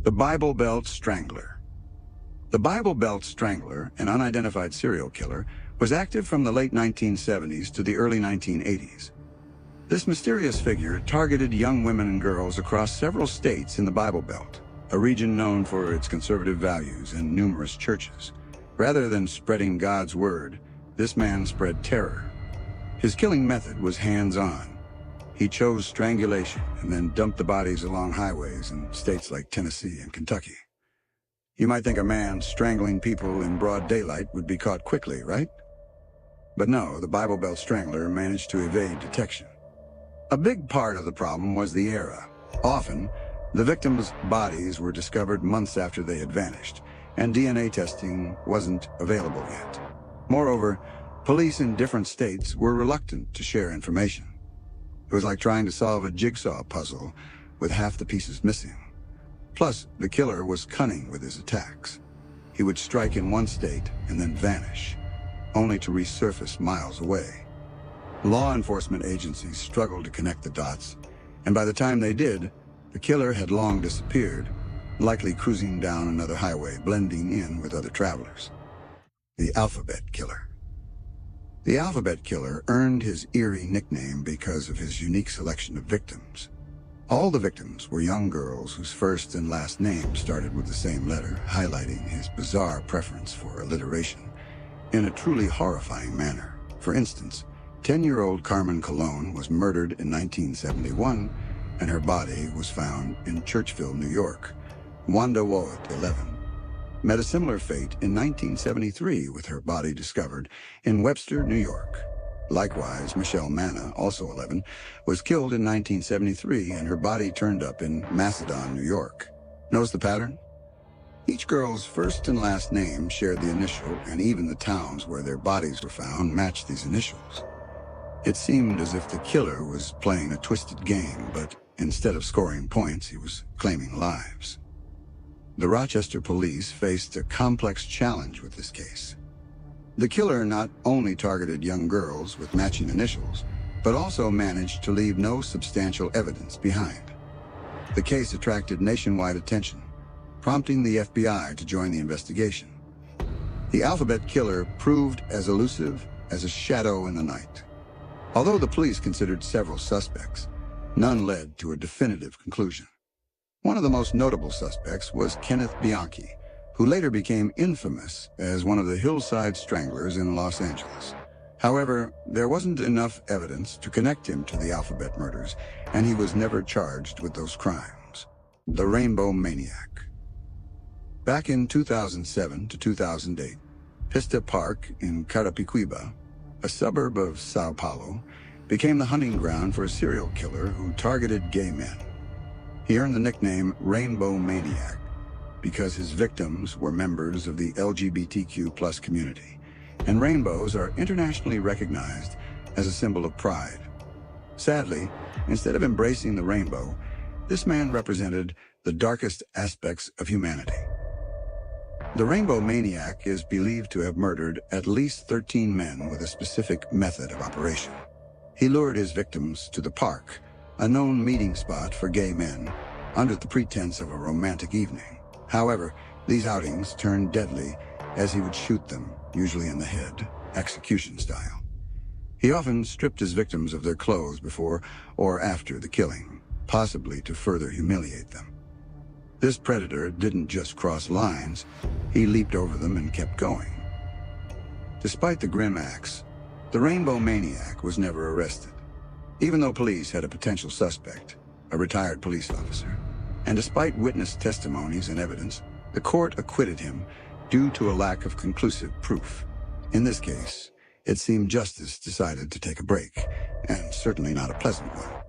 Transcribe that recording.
The Bible Belt Strangler. The Bible Belt Strangler, an unidentified serial killer, was active from the late 1970s to the early 1980s. This mysterious figure targeted young women and girls across several states in the Bible Belt, a region known for its conservative values and numerous churches. Rather than spreading God's word, this man spread terror. His killing method was hands-on. He chose strangulation and then dumped the bodies along highways in states like Tennessee and Kentucky. You might think a man strangling people in broad daylight would be caught quickly, right? But no, the Bible Belt Strangler managed to evade detection. A big part of the problem was the era. Often, the victims' bodies were discovered months after they had vanished, and DNA testing wasn't available yet. Moreover, police in different states were reluctant to share information. It was like trying to solve a jigsaw puzzle with half the pieces missing. Plus, the killer was cunning with his attacks. He would strike in one state and then vanish, only to resurface miles away. Law enforcement agencies struggled to connect the dots, and by the time they did, the killer had long disappeared, likely cruising down another highway, blending in with other travelers. The Alphabet Killer. The Alphabet Killer earned his eerie nickname because of his unique selection of victims. All the victims were young girls whose first and last names started with the same letter, highlighting his bizarre preference for alliteration in a truly horrifying manner. For instance, 10-year-old Carmen Colon was murdered in 1971, and her body was found in Churchville, New York. Wanda Woat, 11, met a similar fate in 1973 with her body discovered in Webster, New York. Likewise, Michelle Manna, also 11, was killed in 1973 and her body turned up in Macedon, New York. Notice the pattern? Each girl's first and last name shared the initial, and even the towns where their bodies were found matched these initials. It seemed as if the killer was playing a twisted game, but instead of scoring points, he was claiming lives. The Rochester police faced a complex challenge with this case. The killer not only targeted young girls with matching initials, but also managed to leave no substantial evidence behind. The case attracted nationwide attention, prompting the FBI to join the investigation. The Alphabet Killer proved as elusive as a shadow in the night. Although the police considered several suspects, none led to a definitive conclusion. One of the most notable suspects was Kenneth Bianchi, who later became infamous as one of the Hillside Stranglers in Los Angeles. However, there wasn't enough evidence to connect him to the Alphabet murders, and he was never charged with those crimes. The Rainbow Maniac. Back in 2007 to 2008, Pista Park in Carapicuíba, a suburb of Sao Paulo, became the hunting ground for a serial killer who targeted gay men. He earned the nickname Rainbow Maniac because his victims were members of the LGBTQ+ community, and rainbows are internationally recognized as a symbol of pride. Sadly, instead of embracing the rainbow, this man represented the darkest aspects of humanity. The Rainbow Maniac is believed to have murdered at least 13 men with a specific method of operation. He lured his victims to the park, a known meeting spot for gay men, under the pretense of a romantic evening. However, these outings turned deadly as he would shoot them, usually in the head, execution style. He often stripped his victims of their clothes before or after the killing, possibly to further humiliate them. This predator didn't just cross lines, he leaped over them and kept going. Despite the grim acts, the Rainbow Maniac was never arrested. Even though police had a potential suspect, a retired police officer, and despite witness testimonies and evidence, the court acquitted him due to a lack of conclusive proof. In this case, it seemed justice decided to take a break, and certainly not a pleasant one.